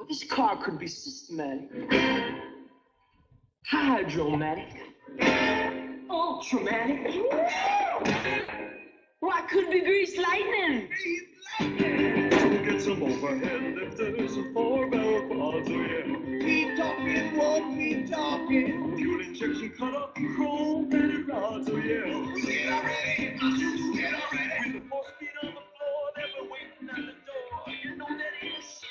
This car could be systematic, hydromatic, ultramatic. Why could be grease lightning? Get some overhead lifters and 4-barrel quads, oh yeah. Keep talking, won't keep talking. Fuel injection cutter, chrome plated rods, oh yeah. Get already, get already. With the 4-speed on the floor, never waiting at the door. You know that it's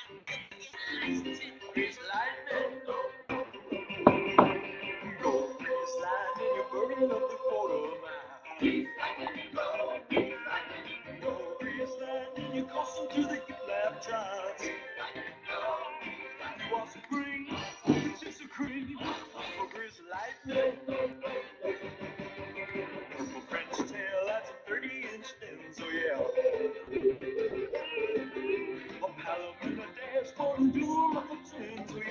grease lightning. Go, grease lightning, you're burning up the quarter mile. Grease lightning, go, grease lightning. Go, grease lightning, you're coursing to the hip lap jobs. You want some cream? Just a cream for grease lightning. Purple French tail, that's a 30-inch lens, oh yeah. A pallet in the dashboard and blue muffled trims, oh yeah.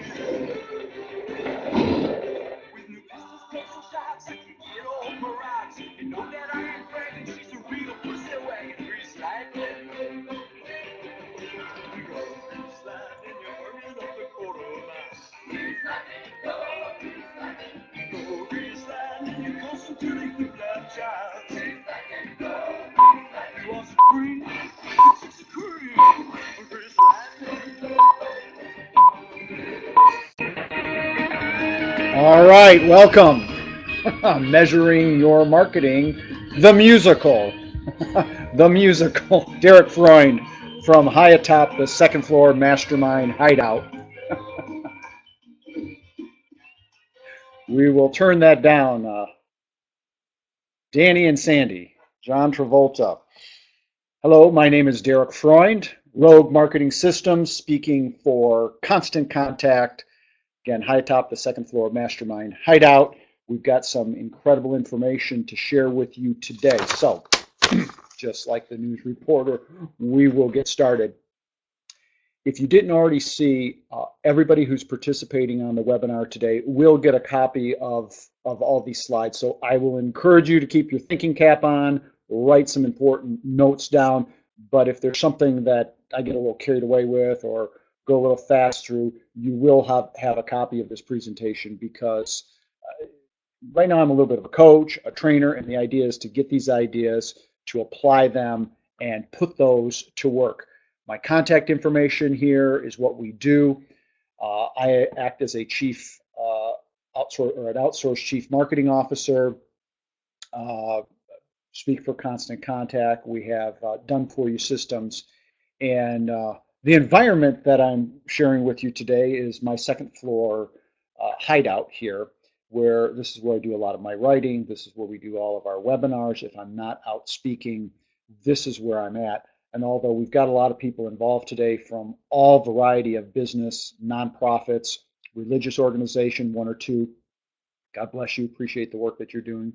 With new pistols, special shots, I can get all my rocks. You know that I ain't bragging, she's a real pussy wagon. Grease lightning. Grease lightning, you're burning up the quarter mile. Grease lightning, go, grease lightning. Go, grease lightning, you're coursing to the hip lap jobs. Grease lightning, go, grease lightning. You want some cream? Just a cream for grease lightning. All right, welcome. Measuring Your Marketing, the musical. The musical. Derek Freund from high atop the second floor Mastermind Hideout. We will turn that down. Danny and Sandy, John Travolta. Hello, my name is Derek Freund, Rogue Marketing Systems, speaking for Constant Contact. Again, high atop the second floor Mastermind Hideout. We've got some incredible information to share with you today. So, just like the news reporter, we will get started. If you didn't already see, everybody who's participating on the webinar today will get a copy of all these slides. So I will encourage you to keep your thinking cap on, write some important notes down. But if there's something that I get a little carried away with or go a little fast through, you will have a copy of this presentation, because right now I'm a little bit of a coach, a trainer, and the idea is to get these ideas, to apply them, and put those to work. My contact information here is what we do. I act as a chief outsourced chief marketing officer. Speak for Constant Contact. We have done for you systems, and the environment that I'm sharing with you today is my second floor hideout here, where this is where I do a lot of my writing. This is where we do all of our webinars. If I'm not out speaking, this is where I'm at. And although we've got a lot of people involved today from all variety of business, nonprofits, religious organization, one or two, God bless you, appreciate the work that you're doing.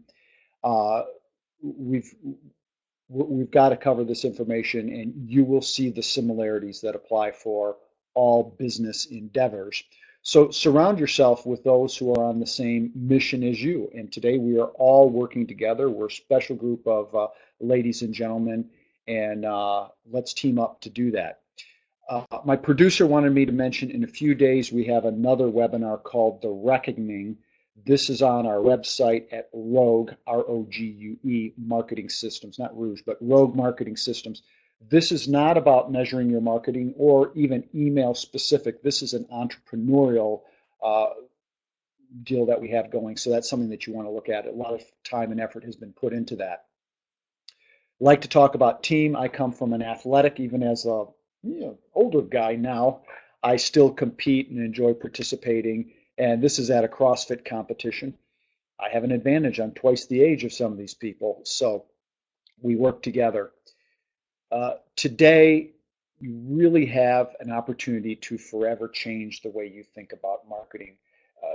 We've got to cover this information, and you will see the similarities that apply for all business endeavors. So surround yourself with those who are on the same mission as you. And today we are all working together. We're a special group of ladies and gentlemen, and let's team up to do that. My producer wanted me to mention in a few days we have another webinar called The Reckoning. This is on our website at Rogue, R-O-G-U-E, Marketing Systems, not Rouge, but Rogue Marketing Systems. This is not about measuring your marketing or even email specific. This is an entrepreneurial deal that we have going. So that's something that you want to look at. A lot of time and effort has been put into that. Like to talk about team. I come from an athletic, even as a older guy now, I still compete and enjoy participating. And this is at a CrossFit competition. I have an advantage. I'm twice the age of some of these people. So we work together. Today, you really have an opportunity to forever change the way you think about marketing.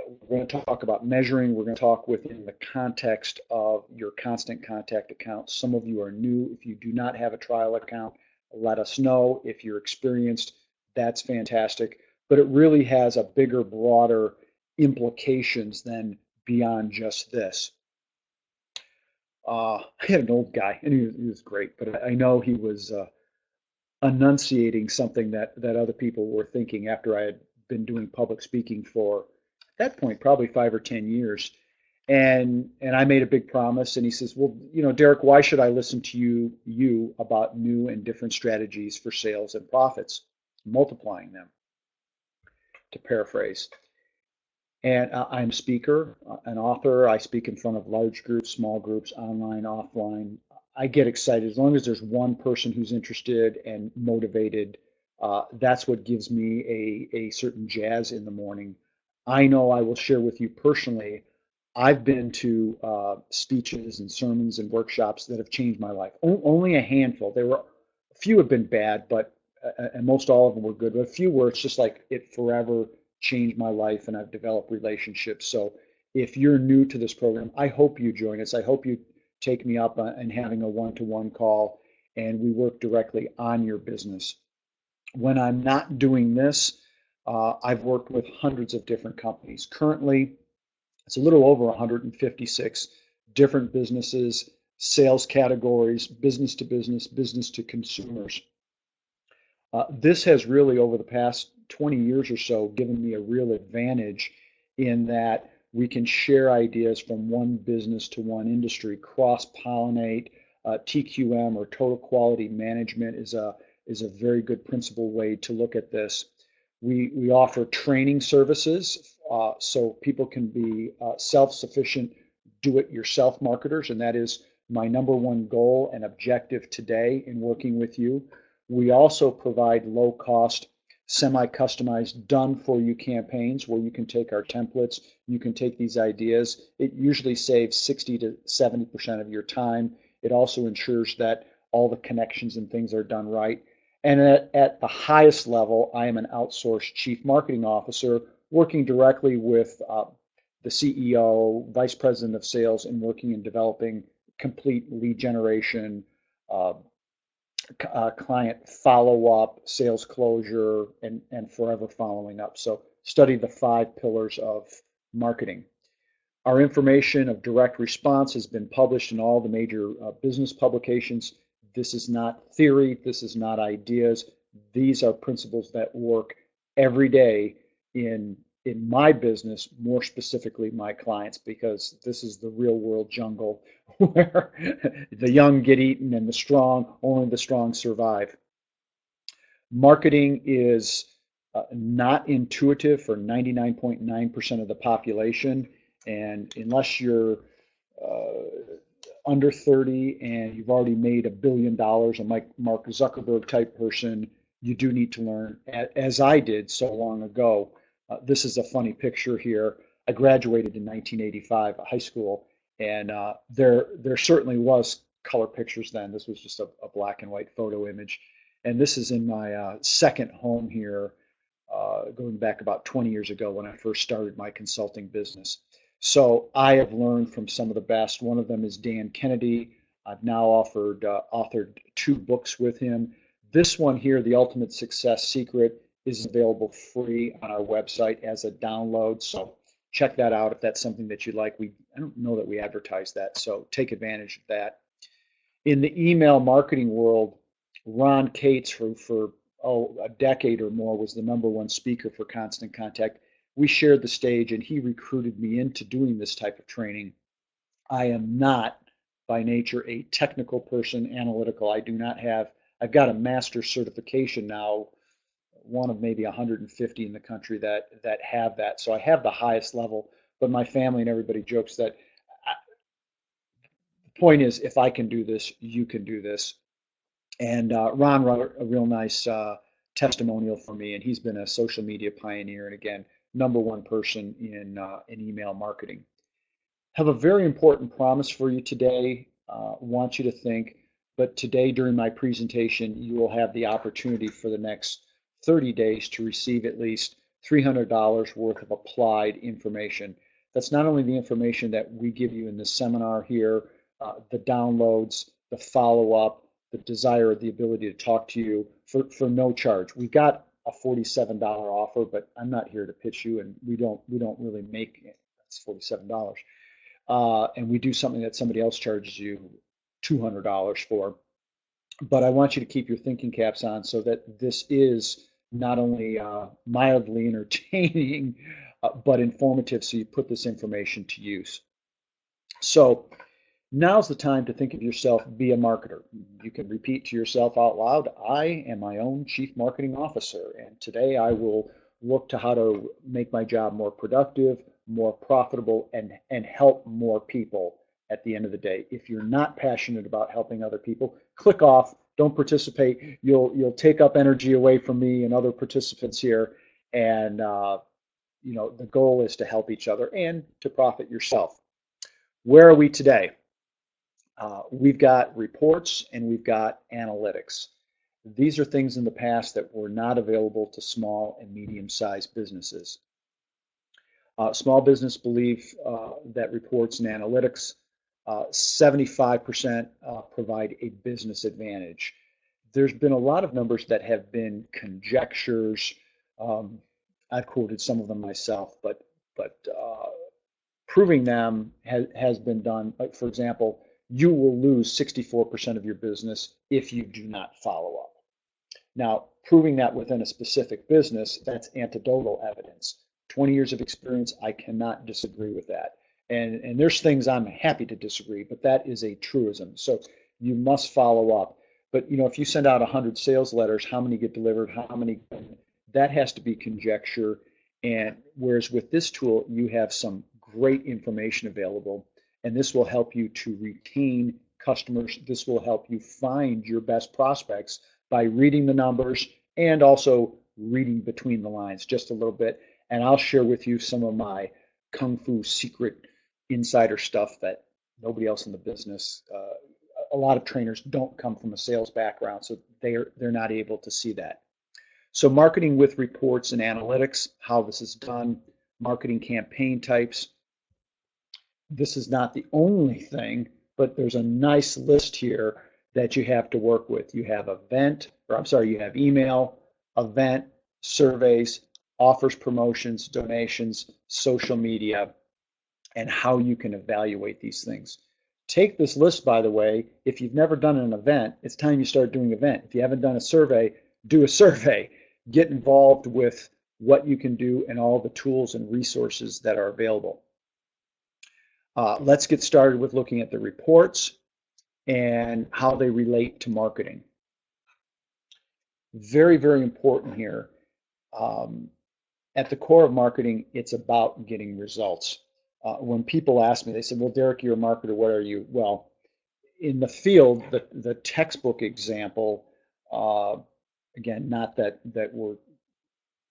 We're going to talk about measuring. We're going to talk within the context of your Constant Contact account. Some of you are new. If you do not have a trial account, let us know. If you're experienced, that's fantastic. But it really has a bigger, broader implications than beyond just this. I had an old guy, and he was great, but I know he was enunciating something that other people were thinking after I had been doing public speaking for, at that point, probably 5 or 10 years. And I made a big promise, and he says, well, Derek, why should I listen to you about new and different strategies for sales and profits, multiplying them, to paraphrase. And I'm a speaker, an author. I speak in front of large groups, small groups, online, offline. I get excited as long as there's one person who's interested and motivated. That's what gives me a certain jazz in the morning. I know I will share with you personally. I've been to speeches and sermons and workshops that have changed my life. Only a handful. A few have been bad, but and most all of them were good. But a few where it's just like it forever changed my life, and I've developed relationships. So if you're new to this program, I hope you join us. I hope you take me up and having a one-to-one call, and we work directly on your business. When I'm not doing this, I've worked with hundreds of different companies. Currently, it's a little over 156 different businesses, sales categories, business to business, business to consumers. This has really, over the past 20 years or so, given me a real advantage in that we can share ideas from one business to one industry, cross-pollinate. TQM, or total quality management, is a very good principal way to look at this. We offer training services so people can be self-sufficient, do-it-yourself marketers, and that is my number one goal and objective today in working with you. We also provide low-cost, semi-customized, done-for-you campaigns where you can take our templates, you can take these ideas. It usually saves 60 to 70% of your time. It also ensures that all the connections and things are done right. And at the highest level, I am an outsourced chief marketing officer working directly with the CEO, vice president of sales, and working in developing complete lead generation, client follow-up, sales closure, and forever following up. So study the 5 pillars of marketing. Our information of direct response has been published in all the major business publications. This is not theory. This is not ideas. These are principles that work every day in my business, more specifically my clients, because this is the real world jungle where the young get eaten and only the strong survive. Marketing is not intuitive for 99.9% of the population, and unless you're under 30 and you've already made $1 billion, a Mark Zuckerberg type person, you do need to learn, as I did so long ago. This is a funny picture here. I graduated in 1985 high school, and there certainly was color pictures then. This was just a black and white photo image. And this is in my second home here, going back about 20 years ago when I first started my consulting business. So I have learned from some of the best. One of them is Dan Kennedy. I've now authored 2 books with him. This one here, The Ultimate Success Secret, is available free on our website as a download. So check that out if that's something that you like. I don't know that we advertise that, so take advantage of that. In the email marketing world, Ron Cates, for a decade or more, was the #1 speaker for Constant Contact. We shared the stage, and he recruited me into doing this type of training. I am not, by nature, a technical person, analytical. I've got a master's certification now, one of maybe 150 in the country that have that. So I have the highest level, but my family and everybody jokes that the point is, if I can do this, you can do this. And Ron wrote a real nice testimonial for me, and he's been a social media pioneer, and again, #1 person in email marketing. Have a very important promise for you today. Want you to think, but today during my presentation, you will have the opportunity for the next 30 days to receive at least $300 worth of applied information. That's not only the information that we give you in this seminar here, the downloads, the follow-up, the desire, the ability to talk to you for no charge. We've got a $47 offer, but I'm not here to pitch you, and we don't really make it. That's $47. And we do something that somebody else charges you $200 for. But I want you to keep your thinking caps on so that this is not only mildly entertaining, but informative, so you put this information to use. So now's the time to think of yourself, be a marketer. You can repeat to yourself out loud, I am my own chief marketing officer, and today I will look to how to make my job more productive, more profitable, and help more people at the end of the day. If you're not passionate about helping other people, click off, don't participate. You'll take up energy away from me and other participants here, and the goal is to help each other and to profit yourself. Where are we today? We've got reports and we've got analytics. These are things in the past that were not available to small and medium-sized businesses. Small business believe that reports and analytics, 75% provide a business advantage. There's been a lot of numbers that have been conjectures. I've quoted some of them myself, but proving them has been done. Like, for example, you will lose 64% of your business if you do not follow up. Now, proving that within a specific business, that's anecdotal evidence. 20 years of experience, I cannot disagree with that. And there's things I'm happy to disagree, but that is a truism. So you must follow up. But if you send out 100 sales letters, how many get delivered? How many? That has to be conjecture. And whereas with this tool, you have some great information available, and this will help you to retain customers. This will help you find your best prospects by reading the numbers and also reading between the lines just a little bit. And I'll share with you some of my Kung Fu secret insider stuff that nobody else in the business, a lot of trainers don't come from a sales background, so they're not able to see that. So marketing with reports and analytics, how this is done, marketing campaign types. This is not the only thing, but there's a nice list here that you have to work with. You have you have email, event, surveys, offers, promotions, donations, social media, and how you can evaluate these things. Take this list, by the way. If you've never done an event, it's time you start doing an event. If you haven't done a survey, do a survey. Get involved with what you can do and all the tools and resources that are available. Let's get started with looking at the reports and how they relate to marketing. Very, very important here. At the core of marketing, it's about getting results. When people ask me, they say, well, Derek, you're a marketer, what are you? Well, in the field, the textbook example, again, not that we're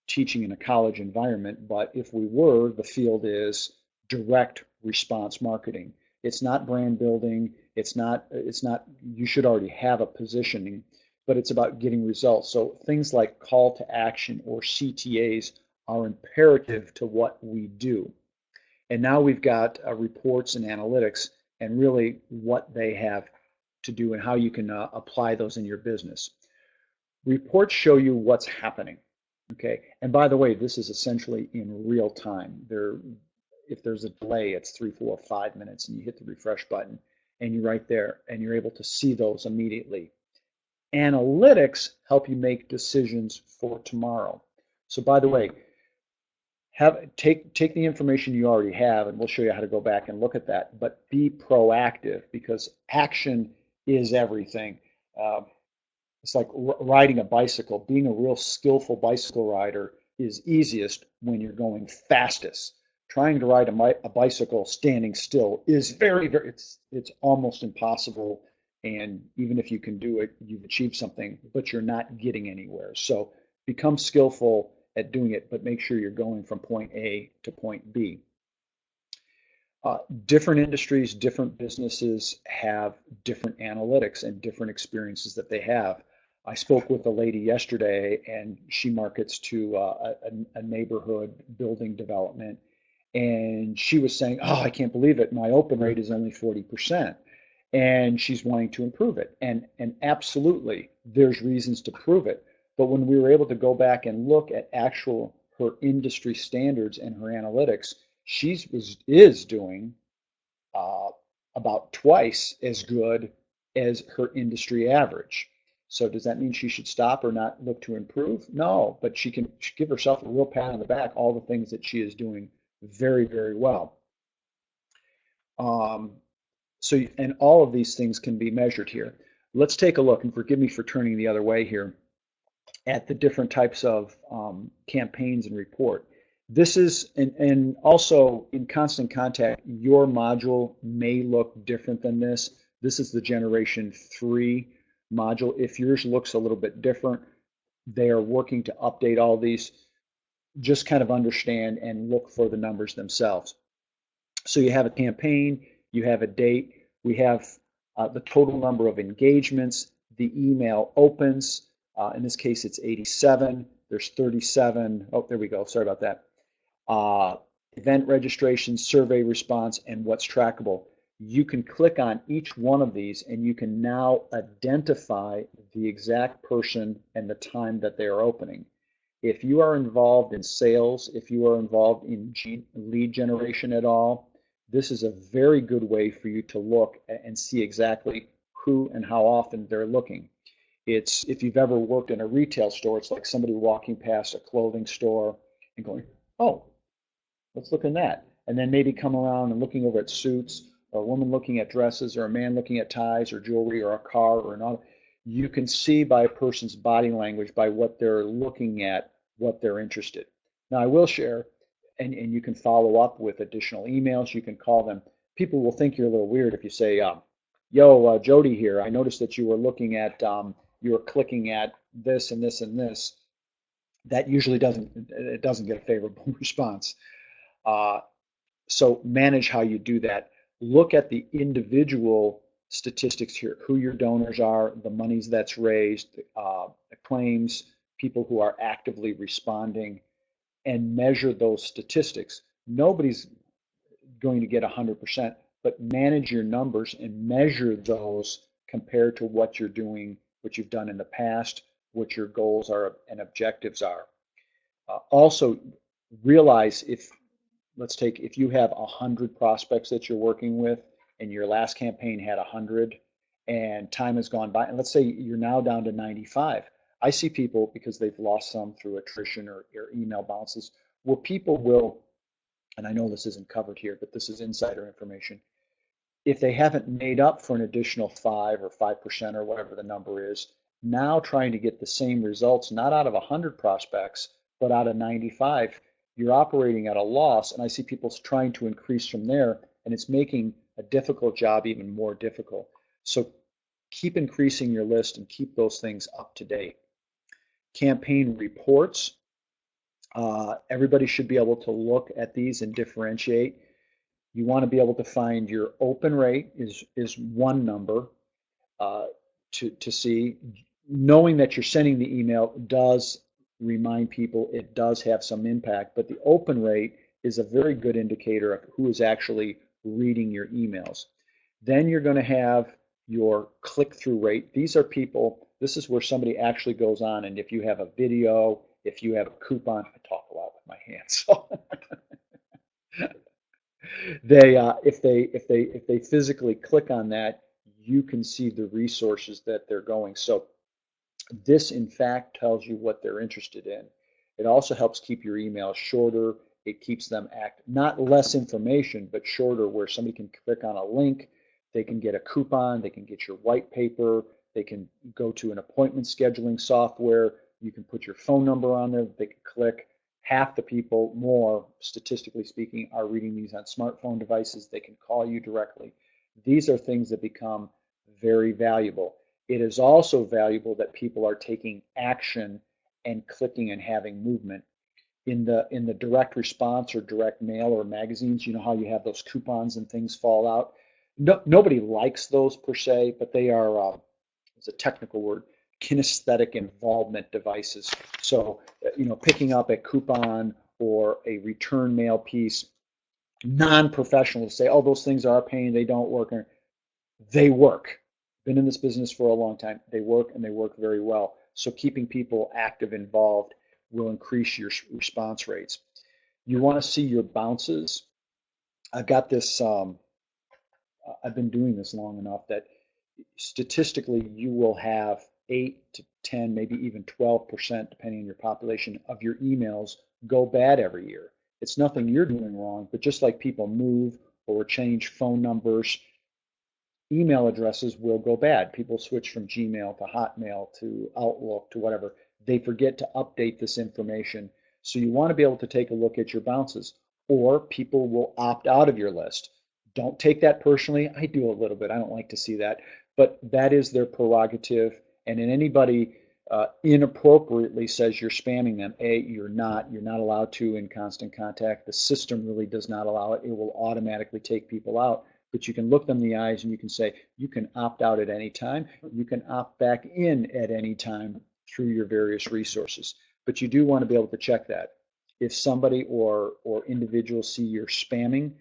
teaching in a college environment, but if we were, the field is direct response marketing. It's not brand building. It's not, you should already have a positioning, but it's about getting results. So things like call to action or CTAs are imperative to what we do. And now we've got reports and analytics and really what they have to do and how you can apply those in your business. Reports show you what's happening. Okay, and by the way, this is essentially in real time. If there's a delay, it's 3, 4, 5 minutes, and you hit the refresh button, and you're right there, and you're able to see those immediately. Analytics help you make decisions for tomorrow. So by the way, take the information you already have, and we'll show you how to go back and look at that, but be proactive, because action is everything. It's like riding a bicycle. Being a real skillful bicycle rider is easiest when you're going fastest. Trying to ride a bicycle standing still is very, very, it's almost impossible. And even if you can do it, you've achieved something, but you're not getting anywhere. So become skillful at doing it, but make sure you're going from point A to point B. Different industries, different businesses have different analytics and different experiences that they have. I spoke with a lady yesterday, and she markets to a neighborhood building development, and she was saying, oh, I can't believe it, my open rate is only 40%, and she's wanting to improve it. And absolutely, there's reasons to prove it. But when we were able to go back and look at her industry standards and her analytics, she is doing about twice as good as her industry average. So does that mean she should stop or not look to improve? No, but she can give herself a real pat on the back, all the things that she is doing very, very well. And all of these things can be measured here. Let's take a look, and forgive me for turning the other way here, at the different types of campaigns and report. This is, and also in Constant Contact, your module may look different than this. This is the Generation 3 module. If yours looks a little bit different, they are working to update all these. Just kind of understand and look for the numbers themselves. So you have a campaign, you have a date, we have the total number of engagements, the email opens. In this case, it's 87. There's 37. Oh, there we go. Sorry about that. Event registration, survey response, and what's trackable. You can click on each one of these and you can now identify the exact person and the time that they are opening. If you are involved in sales, if you are involved in lead generation at all, this is a very good way for you to look and see exactly who and how often they're looking. It's, if you've ever worked in a retail store, it's like somebody walking past a clothing store and going, oh, let's look at that. And then maybe come around and looking over at suits, or a woman looking at dresses, or a man looking at ties or jewelry or a car or an auto. You can see by a person's body language, by what they're looking at, what they're interested. Now I will share, and you can follow up with additional emails, you can call them. People will think you're a little weird if you say, yo, Jody here, I noticed that you were looking at, you were clicking at this and this and this. That usually doesn't get a favorable response. So manage how you do that. Look at the individual statistics here, who your donors are, the monies that's raised, the claims, people who are actively responding, and measure those statistics. Nobody's going to get 100%, but manage your numbers and measure those compared to what you're doing, what you've done in the past, what your goals are and objectives are. Also, realize if you have 100 prospects that you're working with and your last campaign had 100 and time has gone by, and let's say you're now down to 95. I see people, because they've lost some through attrition or email bounces, where people will, and I know this isn't covered here, but this is insider information, if they haven't made up for an additional 5 or 5% or whatever the number is, now trying to get the same results, not out of 100 prospects, but out of 95, you're operating at a loss. And I see people trying to increase from there, and it's making a difficult job even more difficult. So keep increasing your list and keep those things up to date. Campaign reports. Everybody should be able to look at these and differentiate. You want to be able to find your open rate is one number to see. Knowing that you're sending the email does remind people it does have some impact, but the open rate is a very good indicator of who is actually reading your emails. Then you're going to have your click-through rate. These are people, this is where somebody actually goes on, and if you have a video, if you have a coupon, I talk a lot with my hands, so if they physically click on that, you can see the resources that they're going. So this, in fact, tells you what they're interested in. It also helps keep your emails shorter. It keeps them not less information, but shorter, where somebody can click on a link, they can get a coupon, they can get your white paper, they can go to an appointment scheduling software, you can put your phone number on there, they can click. Half the people, more statistically speaking, are reading these on smartphone devices. They can call you directly. These are things that become very valuable. It is also valuable that people are taking action and clicking and having movement. In the direct response or direct mail or magazines, you know how you have those coupons and things fall out. Nobody likes those per se, but they are, it's a technical word, kinesthetic involvement devices. So, picking up a coupon or a return mail piece, non-professionals say, oh, those things are a pain, they don't work. They work. Been in this business for a long time. They work, and they work very well. So keeping people active, involved, will increase your response rates. You want to see your bounces. I've got this, I've been doing this long enough that statistically you will have 8 to 10, maybe even 12%, depending on your population, of your emails go bad every year. It's nothing you're doing wrong, but just like people move or change phone numbers, email addresses will go bad. People switch from Gmail to Hotmail to Outlook to whatever. They forget to update this information. So you want to be able to take a look at your bounces, or people will opt out of your list. Don't take that personally. I do a little bit. I don't like to see that, but that is their prerogative. And in anybody inappropriately says you're spamming them, you're not. You're not allowed to in Constant Contact. The system really does not allow it. It will automatically take people out. But you can look them in the eyes and you can say, you can opt out at any time. You can opt back in at any time through your various resources. But you do want to be able to check that. If somebody or individuals see you're spamming,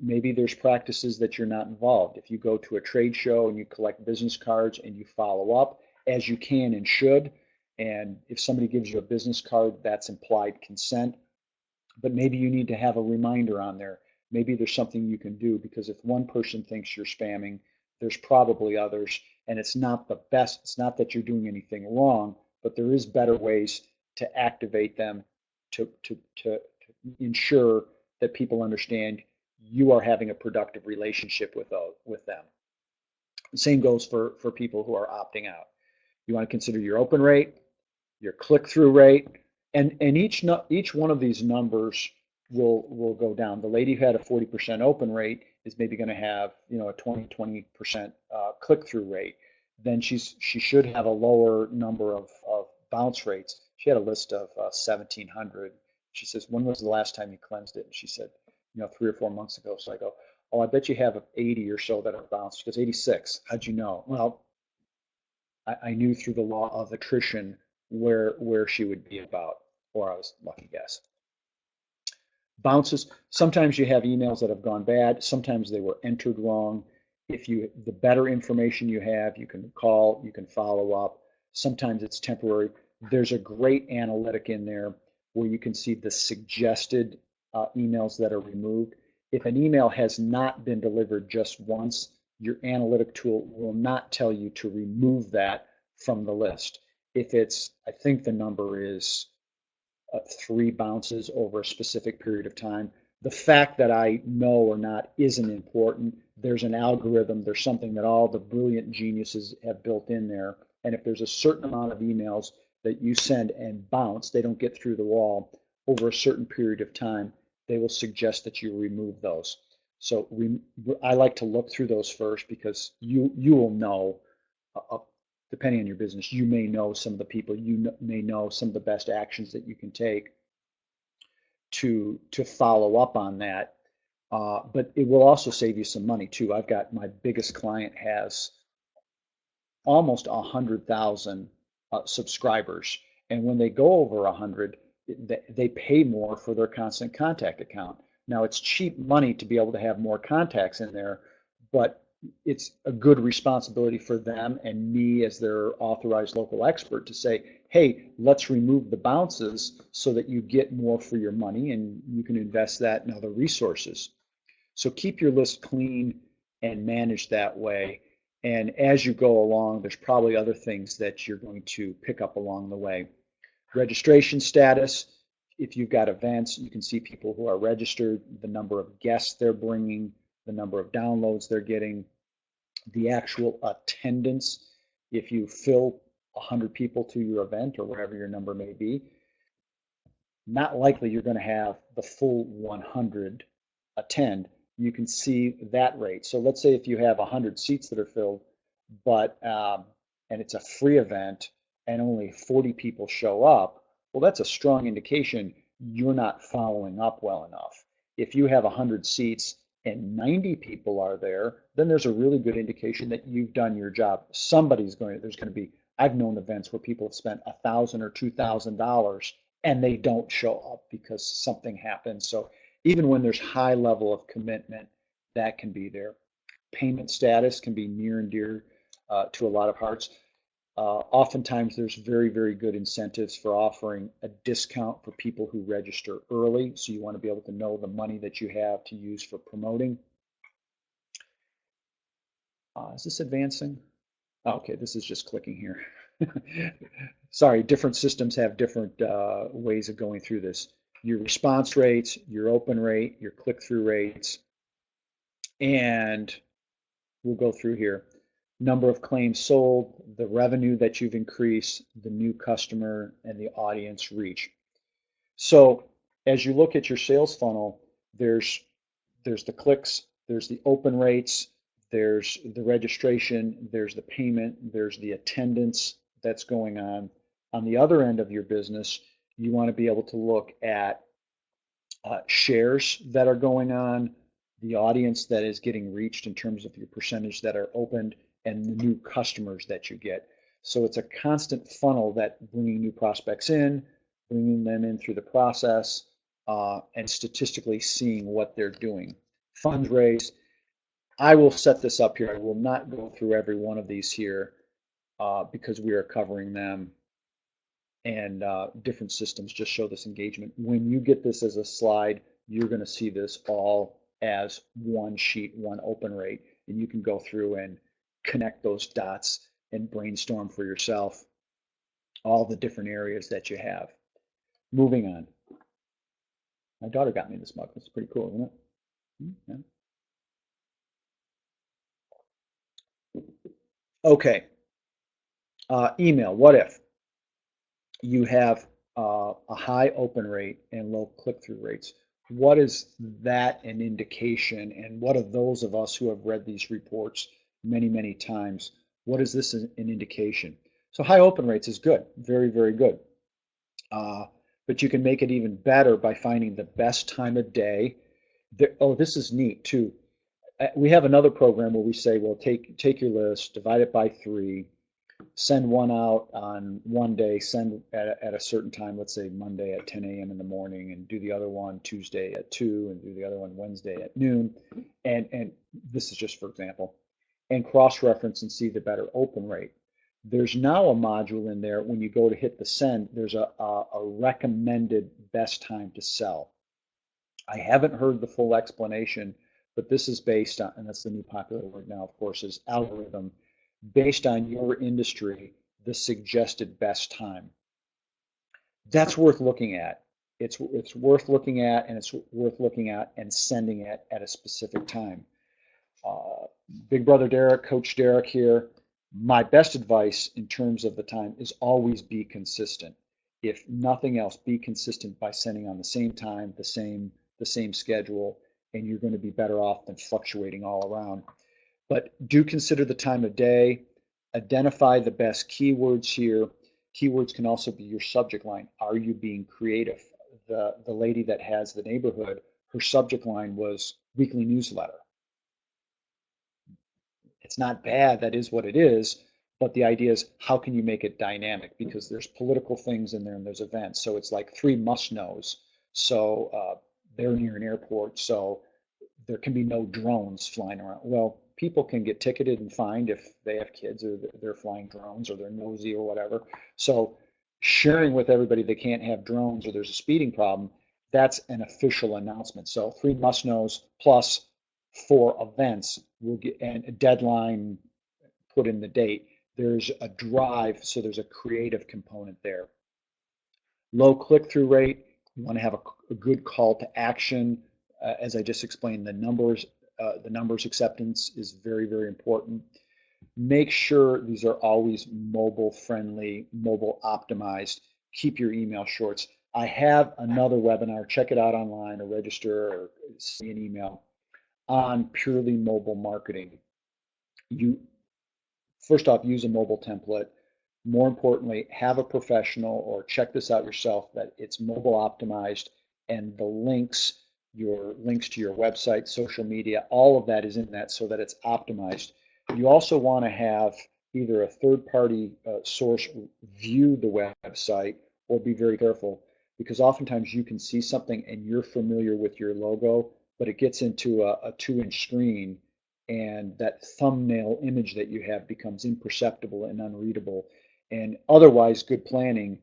maybe there's practices that you're not involved. If you go to a trade show and you collect business cards and you follow up, as you can and should, and if somebody gives you a business card, that's implied consent, but maybe you need to have a reminder on there. Maybe there's something you can do, because if one person thinks you're spamming, there's probably others, and it's not the best. It's not that you're doing anything wrong, but there is better ways to activate them to ensure that people understand you are having a productive relationship with them. The same goes for people who are opting out. You want to consider your open rate, your click-through rate, and each one of these numbers will go down. The lady who had a 40% open rate is maybe going to have a 20% click-through rate. Then she should have a lower number of bounce rates. She had a list of 1,700. She says, when was the last time you cleansed it? And she said, 3 or 4 months ago. So I go, oh, I bet you have 80 or so that are bounced. She goes, 86. How'd you know? Well, I knew through the law of attrition where she would be about, or I was lucky guess. Bounces, sometimes you have emails that have gone bad, sometimes they were entered wrong. The better information you have, you can call, you can follow up. Sometimes it's temporary. There's a great analytic in there where you can see the suggested emails that are removed. If an email has not been delivered just once, your analytic tool will not tell you to remove that from the list. If it's, I think the number is 3 bounces over a specific period of time. The fact that I know or not isn't important. There's an algorithm, there's something that all the brilliant geniuses have built in there. And if there's a certain amount of emails that you send and bounce, they don't get through the wall over a certain period of time, they will suggest that you remove those. So I like to look through those first, because you will know, depending on your business, you may know some of the people, you may know some of the best actions that you can take to follow up on that. But it will also save you some money too. I've got, my biggest client has almost 100,000 subscribers, and when they go over 100, they pay more for their Constant Contact account. Now, it's cheap money to be able to have more contacts in there, but it's a good responsibility for them and me as their authorized local expert to say, hey, let's remove the bounces so that you get more for your money and you can invest that in other resources. So keep your list clean and manage that way. And as you go along, there's probably other things that you're going to pick up along the way. Registration status. If you've got events, you can see people who are registered, the number of guests they're bringing, the number of downloads they're getting, the actual attendance. If you fill 100 people to your event or whatever your number may be, not likely you're going to have the full 100 attend. You can see that rate. So let's say if you have 100 seats that are filled, but and it's a free event and only 40 people show up, well, that's a strong indication you're not following up well enough. If you have 100 seats and 90 people are there, then there's a really good indication that you've done your job. There's going to be, I've known events where people have spent $1,000 or $2,000 and they don't show up because something happened. So even when there's high level of commitment, that can be there. Payment status can be near and dear to a lot of hearts. Oftentimes there's very, very good incentives for offering a discount for people who register early. So you want to be able to know the money that you have to use for promoting. Is this advancing? Oh, okay, this is just clicking here. Sorry, different systems have different ways of going through this. Your response rates, your open rate, your click-through rates, and we'll go through here. Number of claims sold, the revenue that you've increased, the new customer, and the audience reach. So as you look at your sales funnel, there's the clicks, there's the open rates, there's the registration, there's the payment, there's the attendance that's going on. On the other end of your business, you want to be able to look at shares that are going on, the audience that is getting reached in terms of your percentage that are opened, and the new customers that you get. So it's a constant funnel that bringing new prospects in, bringing them in through the process, and statistically seeing what they're doing. Funds raised. I will set this up here. I will not go through every one of these here because we are covering them, and different systems just show this engagement. When you get this as a slide, you're going to see this all as one sheet, one open rate, and you can go through and connect those dots and brainstorm for yourself all the different areas that you have. Moving on. My daughter got me this mug. It's pretty cool, isn't it? Yeah. Okay. Email. What if you have a high open rate and low click-through rates? What is that an indication? And what are those of us who have read these reports many, many times? What is this an indication? So high open rates is good, very, very good. But you can make it even better by finding the best time of day. Oh, this is neat too. We have another program where we say, well, take your list, divide it by 3, send one out on one day, send at a certain time, let's say Monday at 10 a.m. in the morning, and do the other one Tuesday at 2, and do the other one Wednesday at noon. And this is just for example, and cross-reference and see the better open rate. There's now a module in there when you go to hit the send, there's a recommended best time to sell. I haven't heard the full explanation, but this is based on, and that's the new popular word now, of course, is algorithm, based on your industry, the suggested best time. That's worth looking at. It's worth looking at, and it's worth looking at and sending it at a specific time. Big Brother Derek, Coach Derek here. My best advice in terms of the time is always be consistent. If nothing else, be consistent by sending on the same time, the same schedule, and you're going to be better off than fluctuating all around. But do consider the time of day. Identify the best keywords here. Keywords can also be your subject line. Are you being creative? The lady that has the neighborhood, her subject line was weekly newsletter. It's not bad, that is what it is, but the idea is how can you make it dynamic, because there's political things in there and there's events. So it's like 3 must-knows. So they're near an airport, so there can be no drones flying around. Well, people can get ticketed and fined if they have kids or they're flying drones or they're nosy or whatever. So sharing with everybody they can't have drones or there's a speeding problem, that's an official announcement. So 3 must-knows plus 4 events will get, and a deadline, put in the date. There's a drive, so there's a creative component there. Low click-through rate, you want to have a good call to action. As I just explained, the numbers acceptance is very, very important. Make sure these are always mobile friendly, mobile optimized. Keep your email shorts. I have another webinar, check it out online or register or send an email on purely mobile marketing. You, first off, use a mobile template. More importantly, have a professional or check this out yourself that it's mobile optimized, and the links, your links to your website, social media, all of that is in that so that it's optimized. You also want to have either a third-party source view the website, or be very careful, because oftentimes you can see something and you're familiar with your logo, but it gets into a 2-inch screen and that thumbnail image that you have becomes imperceptible and unreadable. And otherwise, good planning,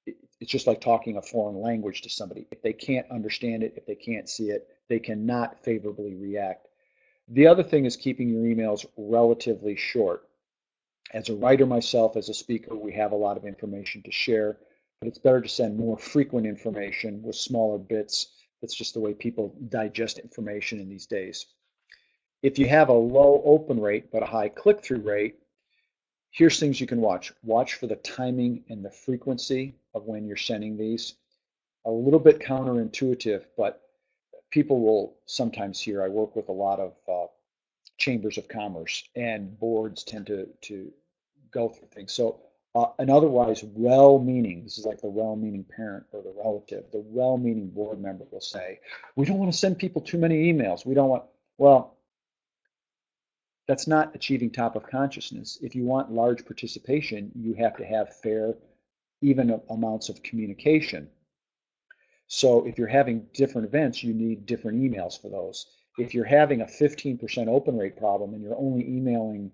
it's just like talking a foreign language to somebody. If they can't understand it, if they can't see it, they cannot favorably react. The other thing is keeping your emails relatively short. As a writer myself, as a speaker, we have a lot of information to share, but it's better to send more frequent information with smaller bits. That's just the way people digest information in these days. If you have a low open rate but a high click-through rate, here's things you can watch. Watch for the timing and the frequency of when you're sending these. A little bit counterintuitive, but people will sometimes hear, I work with a lot of chambers of commerce, and boards tend to go through things. So an otherwise well-meaning, this is like the well-meaning parent or the relative, the well-meaning board member will say, we don't want to send people too many emails. We don't want, well, that's not achieving top of consciousness. If you want large participation, you have to have fair, even amounts of communication. So if you're having different events, you need different emails for those. If you're having a 15% open rate problem and you're only emailing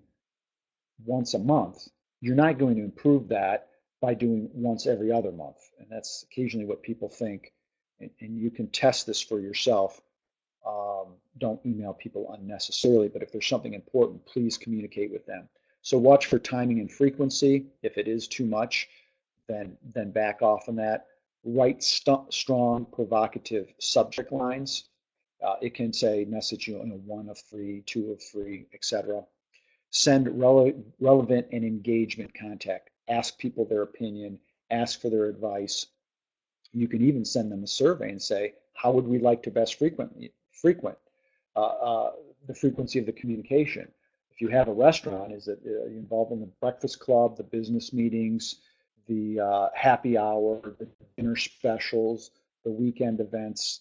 once a month, you're not going to improve that by doing once every other month. And that's occasionally what people think. And you can test this for yourself. Don't email people unnecessarily, but if there's something important, please communicate with them. So watch for timing and frequency. If it is too much, then back off on that. Write strong, provocative subject lines. It can say message you 1 of 3, 2 of 3, etc. Send relevant and engagement contact. Ask people their opinion, ask for their advice. You can even send them a survey and say, how would we like to best frequent the frequency of the communication? If you have a restaurant, is it involved in the breakfast club, the business meetings, the happy hour, the dinner specials, the weekend events?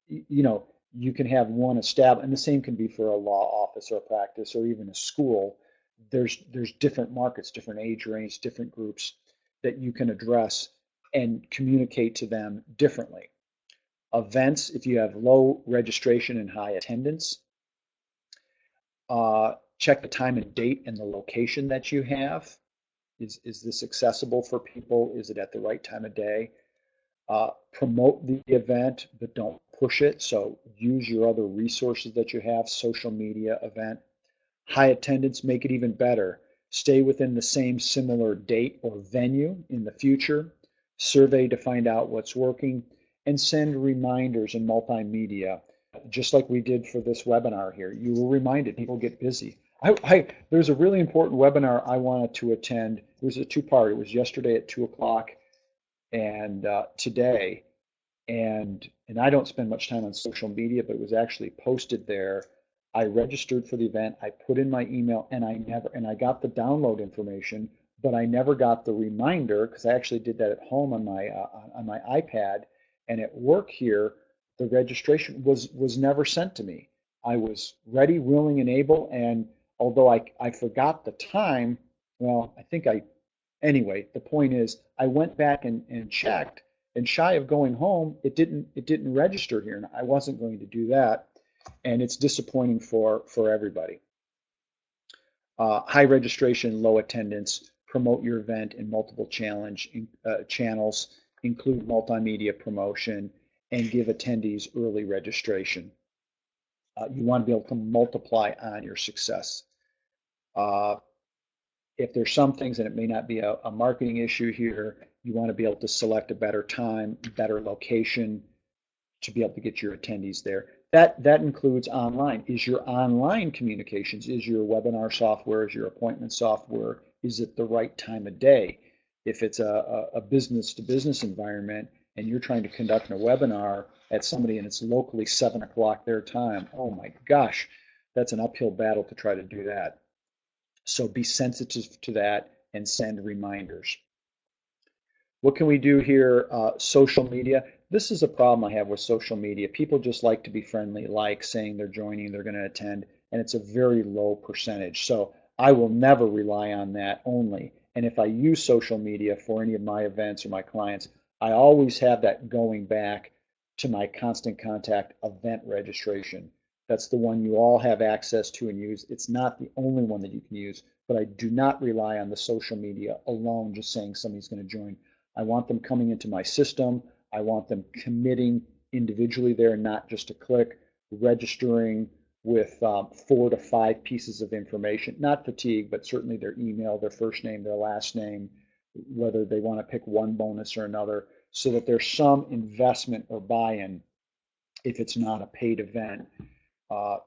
You know, you can have one established, and the same can be for a law office or a practice or even a school. There's different markets, different age range, different groups that you can address and communicate to them differently. Events, if you have low registration and high attendance, check the time and date and the location that you have. Is this accessible for people? Is it at the right time of day? Promote the event, but don't push it. So use your other resources that you have, social media event. High attendance, make it even better. Stay within the same similar date or venue in the future. Survey to find out what's working, and send reminders in multimedia, just like we did for this webinar here. You were reminded, people get busy. There's a really important webinar I wanted to attend. It was a two-part. It was yesterday at 2 o'clock and today. And I don't spend much time on social media, but it was actually posted there. I registered for the event. I put in my email, and I got the download information, but I never got the reminder because I actually did that at home on my iPad, and at work here, the registration was never sent to me. I was ready, willing, and able, and although I forgot the time, well, anyway, the point is I went back and checked, and shy of going home, it didn't register here, and I wasn't going to do that, and it's disappointing for everybody. High registration, low attendance. Promote your event in multiple channels, include multimedia promotion, and give attendees early registration. You want to be able to multiply on your success. If there's some things, and it may not be a marketing issue here, you want to be able to select a better time, better location to be able to get your attendees there. That includes online. Is your online communications, is your webinar software, is your appointment software, is it the right time of day? If it's a business-to-business environment and you're trying to conduct a webinar at somebody and it's locally 7 o'clock their time, oh my gosh, that's an uphill battle to try to do that. So be sensitive to that and send reminders. What can we do here? Social media. This is a problem I have with social media. People just like to be friendly, like saying they're joining, they're going to attend, and it's a very low percentage. So I will never rely on that only. And if I use social media for any of my events or my clients, I always have that going back to my constant contact event registration. That's the one you all have access to and use. It's not the only one that you can use, but I do not rely on the social media alone, just saying somebody's going to join. I want them coming into my system. I want them committing individually there, not just a click, registering, with 4 to 5 pieces of information, not fatigue, but certainly their email, their first name, their last name, whether they want to pick one bonus or another, so that there's some investment or buy-in if it's not a paid event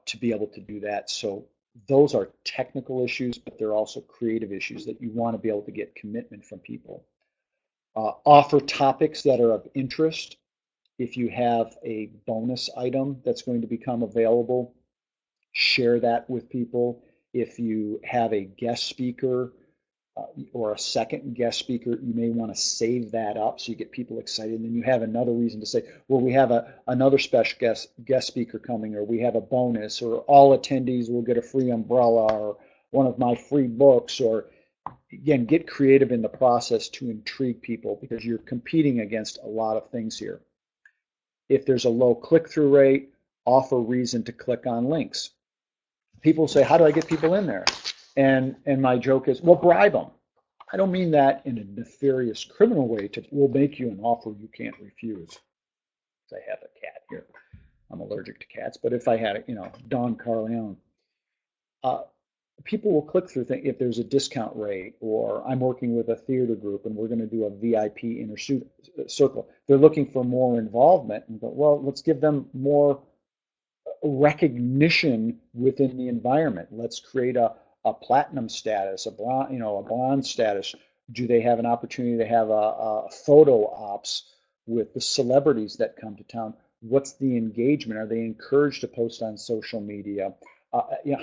to be able to do that. So those are technical issues, but they're also creative issues that you want to be able to get commitment from people. Offer topics that are of interest. If you have a bonus item that's going to become available, share that with people. If you have a guest speaker or a second guest speaker, you may want to save that up so you get people excited. And then you have another reason to say, well, we have another special guest speaker coming, or we have a bonus, or all attendees will get a free umbrella, or one of my free books, or again, get creative in the process to intrigue people, because you're competing against a lot of things here. If there's a low click-through rate, offer reason to click on links. People say, how do I get people in there? And my joke is, well, bribe them. I don't mean that in a nefarious criminal way. We'll make you an offer you can't refuse. I have a cat here. I'm allergic to cats, but if I had, Don Carleone, people will click through things if there's a discount rate, or I'm working with a theater group and we're going to do a VIP inner circle. They're looking for more involvement, and go, well, let's give them more recognition within the environment. Let's create a platinum status, a bronze status. Do they have an opportunity to have a photo ops with the celebrities that come to town? What's the engagement? Are they encouraged to post on social media?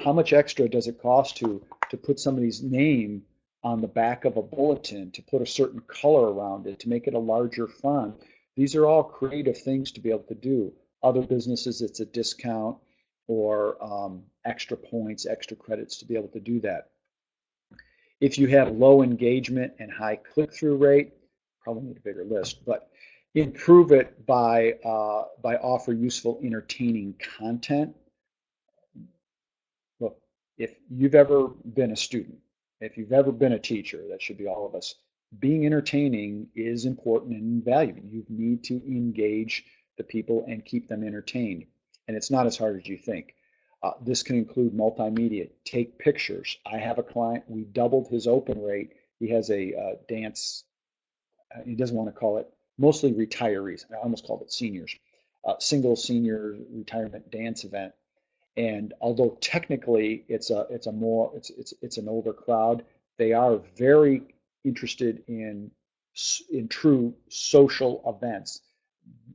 How much extra does it cost to put somebody's name on the back of a bulletin, to put a certain color around it, to make it a larger font? These are all creative things to be able to do. Other businesses, it's a discount or extra points, extra credits to be able to do that. If you have low engagement and high click-through rate, probably need a bigger list, but improve it by offer useful, entertaining content. Look, if you've ever been a student, if you've ever been a teacher, that should be all of us, being entertaining is important and valuable. You need to engage the people and keep them entertained. And it's not as hard as you think. This can include multimedia. Take pictures. I have a client, we doubled his open rate. He has a dance, he doesn't want to call it, mostly retirees. I almost called it seniors. Single senior retirement dance event. And although technically it's an older crowd, they are very interested in true social events.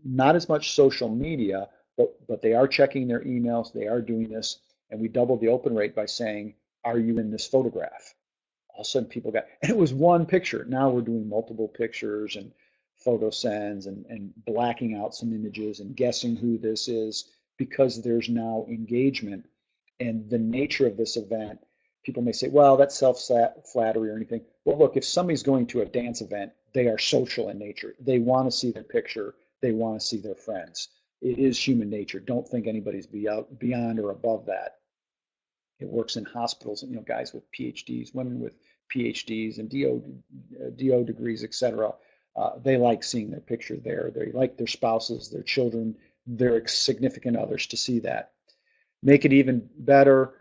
Not as much social media, but they are checking their emails, they are doing this, and we doubled the open rate by saying, are you in this photograph? All of a sudden people got, and it was one picture. Now we're doing multiple pictures and photo sends and blacking out some images and guessing who this is, because there's now engagement. And the nature of this event, people may say, well, that's self-flattery or anything. Well, look, if somebody's going to a dance event, they are social in nature. They want to see their picture. They want to see their friends. It is human nature. Don't think anybody's beyond or above that. It works in hospitals, guys with PhDs, women with PhDs and DO degrees, etc. They like seeing their picture there. They like their spouses, their children, their significant others to see that. Make it even better.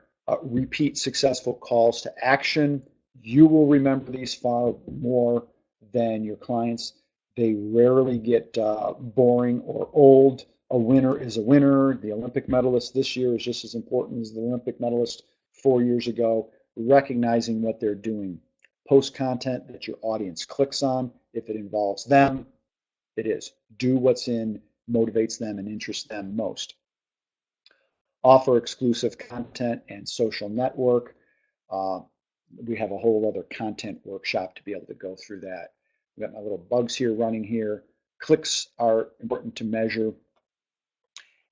Repeat successful calls to action. You will remember these far more than your clients. They rarely get boring or old. A winner is a winner. The Olympic medalist this year is just as important as the Olympic medalist 4 years ago. Recognizing what they're doing. Post content that your audience clicks on. If it involves them, it is. Do what's motivates them and interests them most. Offer exclusive content and social network. We have a whole other content workshop to be able to go through that. We've got my little bugs here running here. Clicks are important to measure.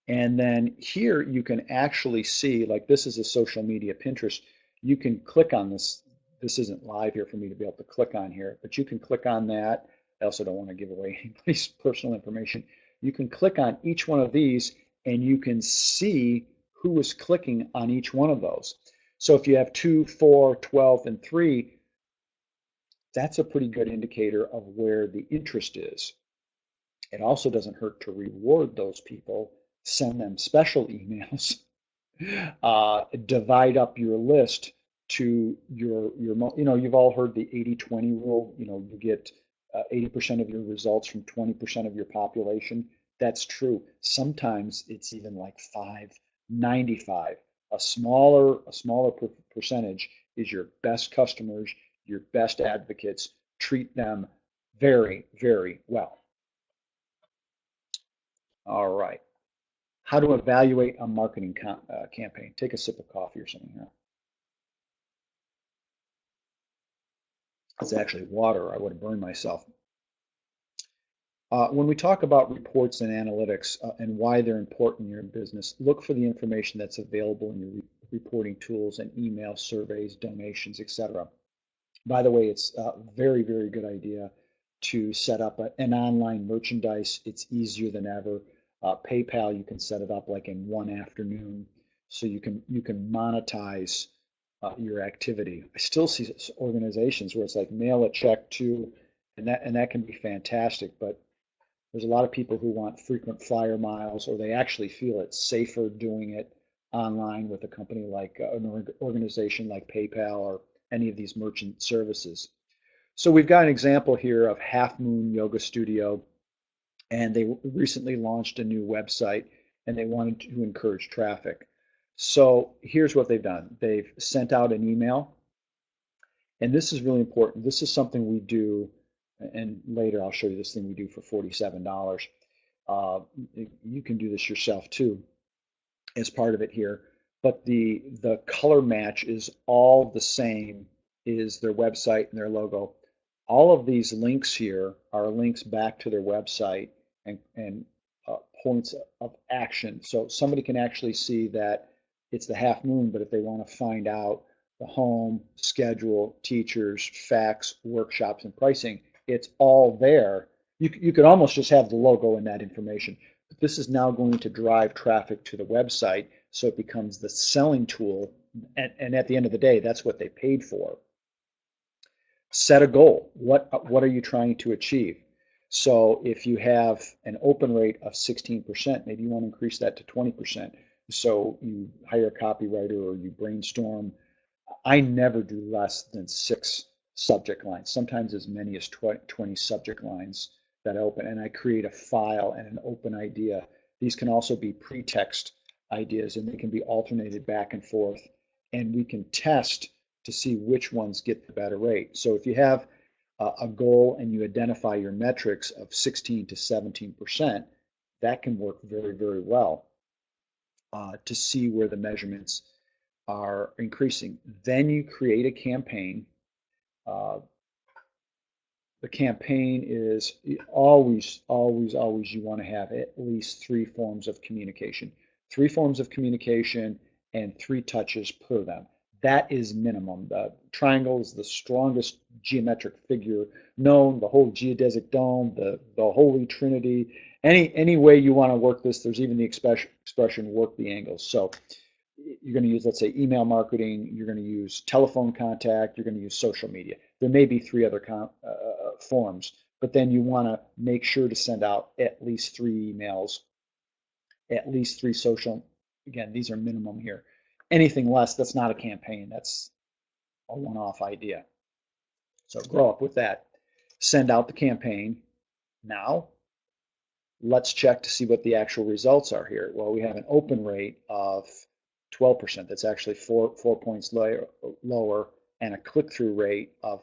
And then here you can actually see, like this is a social media Pinterest. You can click on this. This isn't live here for me to be able to click on here, but you can click on that. I also don't want to give away anybody's personal information. You can click on each one of these and you can see who is clicking on each one of those. So if you have 2, 4, 12, and 3, that's a pretty good indicator of where the interest is. It also doesn't hurt to reward those people, send them special emails Divide up your list to you've all heard the 80-20 rule. You get 80% of your results from 20% of your population. That's true. Sometimes it's even like 5-95. A smaller percentage is your best customers, your best advocates. Treat them very, very well. All right. How to evaluate a marketing campaign. Take a sip of coffee or something here. It's actually water. I would have burned myself. When we talk about reports and analytics and why they're important in your business, look for the information that's available in your reporting tools and email surveys, donations, etc. By the way, it's a very, very good idea to set up an online merchandise. It's easier than ever. PayPal, you can set it up like in one afternoon, so you can monetize your activity. I still see organizations where it's like mail a check to, and that can be fantastic, but there's a lot of people who want frequent flyer miles, or they actually feel it's safer doing it online with a company like an organization like PayPal or any of these merchant services. So we've got an example here of Half Moon Yoga Studio, and they recently launched a new website, and they wanted to encourage traffic. So here's what they've done. They've sent out an email, and this is really important. This is something we do, and later I'll show you this thing we do for $47. You can do this yourself too as part of it here. But the color match is all the same is their website and their logo. All of these links here are links back to their website and points of action. So somebody can actually see that it's the Half Moon, but if they want to find out the home, schedule, teachers, facts, workshops, and pricing, it's all there. You could almost just have the logo and that information. But this is now going to drive traffic to the website, so it becomes the selling tool. And at the end of the day, that's what they paid for. Set a goal. What are you trying to achieve? So if you have an open rate of 16%, maybe you want to increase that to 20%. So you hire a copywriter or you brainstorm. I never do less than 6 subject lines, sometimes as many as 20 subject lines that I open, and I create a file and an open idea. These can also be pretext ideas, and they can be alternated back and forth, and we can test to see which ones get the better rate. So if you have a goal and you identify your metrics of 16 to 17%, that can work very, very well to see where the measurements are increasing. Then you create a campaign. The campaign is always you want to have at least 3 forms of communication. 3 forms of communication and 3 touches per them. That is minimum. The triangle is the strongest geometric figure known, the whole geodesic dome, the Holy Trinity. Any way you want to work this, there's even the expression work the angles. So you're going to use, let's say, email marketing, you're going to use telephone contact, you're going to use social media. There may be 3 other forms, but then you want to make sure to send out at least 3 emails, at least 3 social. Again, these are minimum here. Anything less, that's not a campaign. That's a one-off idea. So grow up with that. Send out the campaign. Now, let's check to see what the actual results are here. Well, we have an open rate of 12%. That's actually 4 points lower, and a click-through rate of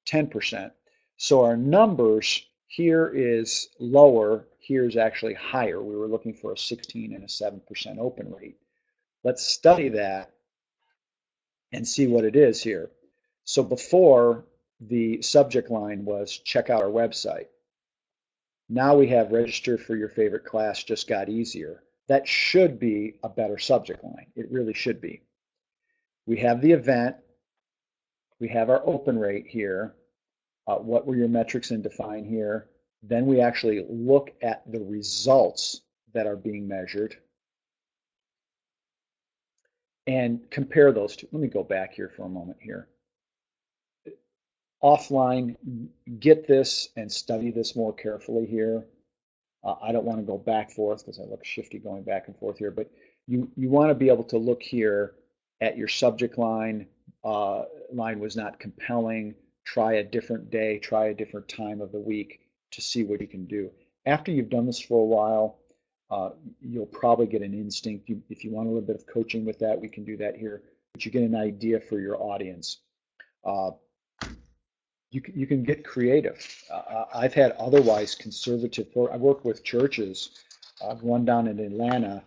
10%. So our numbers here is lower. Here is actually higher. We were looking for a 16 and a 7% open rate. Let's study that and see what it is here. So before, the subject line was check out our website. Now we have register for your favorite class just got easier. That should be a better subject line. It really should be. We have the event. We have our open rate here. What were your metrics and define here? Then we actually look at the results that are being measured and compare those two. Let me go back here for a moment here. Offline, get this and study this more carefully here. I don't want to go back and forth because I look shifty going back and forth here, but you want to be able to look here at your subject line. Line was not compelling. Try a different day, try a different time of the week to see what you can do. After you've done this for a while, you'll probably get an instinct. If you want a little bit of coaching with that, we can do that here. But you get an idea for your audience. You can get creative. I've had otherwise conservative. I work with churches. One down in Atlanta,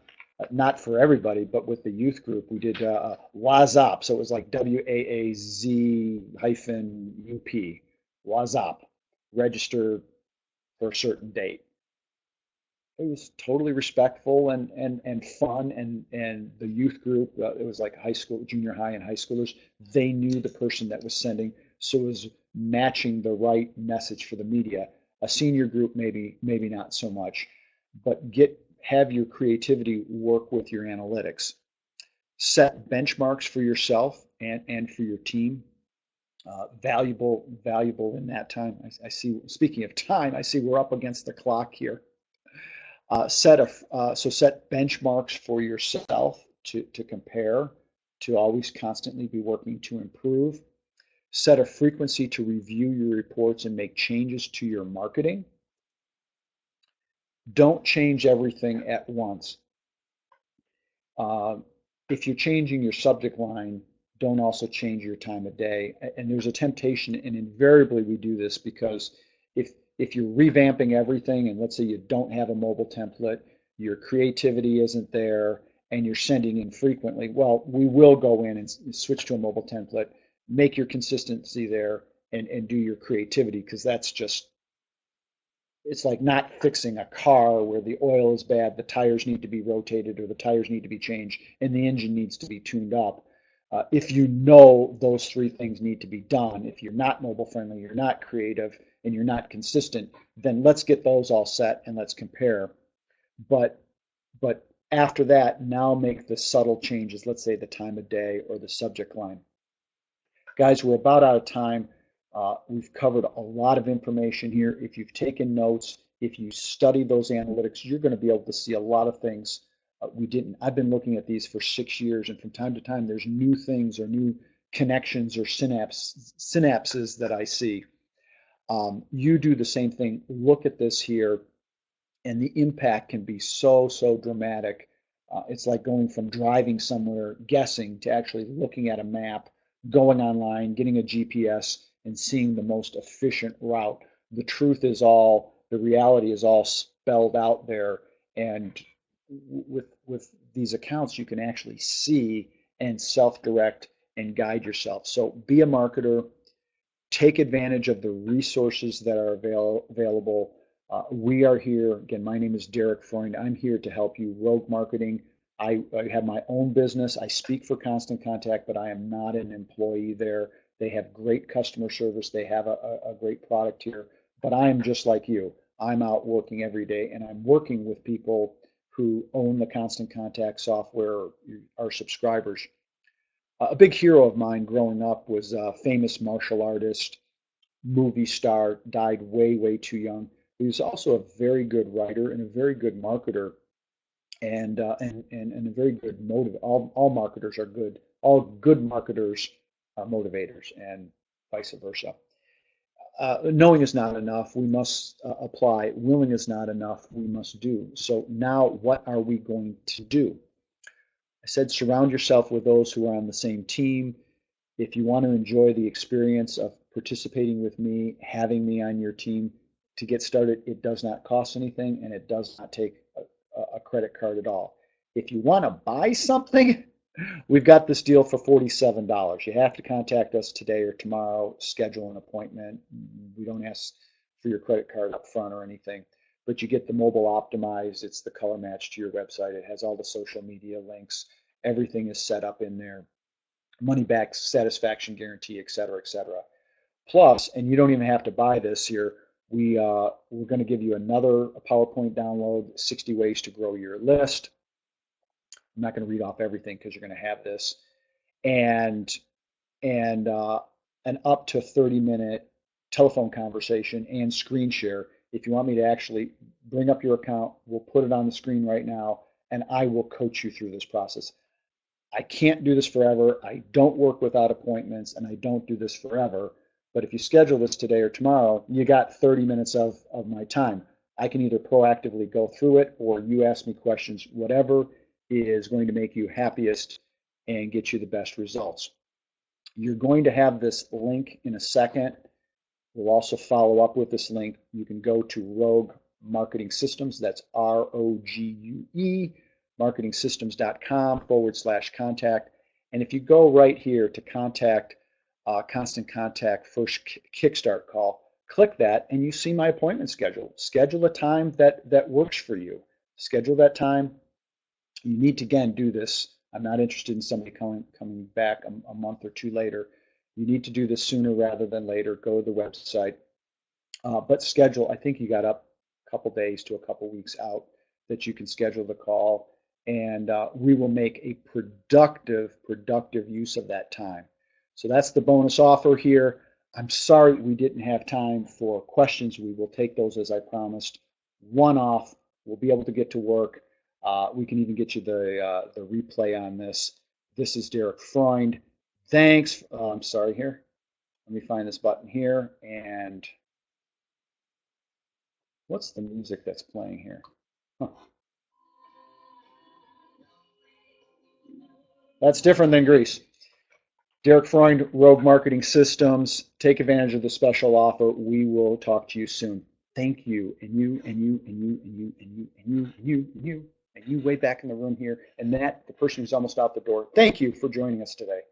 not for everybody, but with the youth group, we did WAZOP. So it was like WAAZ-UP, WAZOP, register for a certain date. It was totally respectful and fun, and the youth group, it was like high school, junior high and high schoolers, they knew the person that was sending, so it was matching the right message for the media. A senior group, maybe not so much, but have your creativity work with your analytics. Set benchmarks for yourself and for your team. Valuable in that time. I see, speaking of time, I see we're up against the clock here. Set benchmarks for yourself to compare, to always constantly be working to improve. Set a frequency to review your reports and make changes to your marketing. Don't change everything at once. If you're changing your subject line, don't also change your time of day. And there's a temptation, and invariably we do this, because if you're revamping everything, and let's say you don't have a mobile template, your creativity isn't there, and you're sending in frequently, well, we will go in and switch to a mobile template, make your consistency there, and do your creativity, because that's just, it's like not fixing a car where the oil is bad, the tires need to be rotated, or the tires need to be changed, and the engine needs to be tuned up. If you know those three things need to be done, if you're not mobile friendly, you're not creative, and you're not consistent, then let's get those all set and let's compare. But after that, now make the subtle changes, let's say the time of day or the subject line. Guys, we're about out of time. We've covered a lot of information here. If you've taken notes, if you study those analytics, you're going to be able to see a lot of things we didn't. I've been looking at these for 6 years, and from time to time, there's new things or new connections or synapses that I see. You do the same thing. Look at this here, and the impact can be so dramatic. It's like going from driving somewhere, guessing, to actually looking at a map, going online, getting a GPS, and seeing the most efficient route. The truth is all, the reality is all spelled out there, and with these accounts, you can actually see and self-direct and guide yourself. So be a marketer. Take advantage of the resources that are available. We are here. Again, my name is Derek Freund. I'm here to help you. Rogue Marketing. I have my own business. I speak for Constant Contact, but I am not an employee there. They have great customer service. They have a great product here. But I am just like you. I'm out working every day, and I'm working with people who own the Constant Contact software, are subscribers. A big hero of mine growing up was a famous martial artist, movie star, died way too young. He was also a very good writer and a very good marketer, and a very good motivator. All marketers are good. All good marketers are motivators, and vice versa. Knowing is not enough. We must apply. Willing is not enough. We must do. So now, what are we going to do? I said surround yourself with those who are on the same team. If you want to enjoy the experience of participating with me, having me on your team, to get started, it does not cost anything, and it does not take a credit card at all. If you want to buy something, we've got this deal for $47. You have to contact us today or tomorrow, schedule an appointment. We don't ask for your credit card up front or anything, but you get the mobile optimized. It's the color match to your website. It has all the social media links. Everything is set up in there. Money back, satisfaction guarantee, et cetera, et cetera. Plus, and you don't even have to buy this here, we're going to give you another PowerPoint download, 60 ways to grow your list. I'm not going to read off everything because you're going to have this, and an up to 30-minute telephone conversation and screen share. If you want me to actually bring up your account, we'll put it on the screen right now, and I will coach you through this process. I can't do this forever. I don't work without appointments, and I don't do this forever. But if you schedule this today or tomorrow, you got 30 minutes of my time. I can either proactively go through it, or you ask me questions, whatever is going to make you happiest and get you the best results. You're going to have this link in a second. We'll also follow up with this link. You can go to Rogue Marketing Systems. That's ROGUE, marketingsystems.com/contact. And if you go right here to contact, Constant Contact first Kickstart call, click that and you see my appointment schedule. Schedule a time that works for you. Schedule that time. You need to, again, do this. I'm not interested in somebody coming back a month or two later. You need to do this sooner rather than later. Go to the website. But schedule, I think you got up a couple days to a couple weeks out that you can schedule the call, and we will make a productive use of that time. So that's the bonus offer here. I'm sorry we didn't have time for questions. We will take those as I promised. One off. We'll be able to get to work. We can even get you the replay on this. This is Derek Freund. Thanks. I'm sorry here. Let me find this button here. And what's the music that's playing here? Huh. That's different than Greece. Derek Freund, Rogue Marketing Systems. Take advantage of the special offer. We will talk to you soon. Thank you. And you, and you, and you, and you, and you, and you, and you, and you, and you way back in the room here. And Matt, the person who's almost out the door, thank you for joining us today.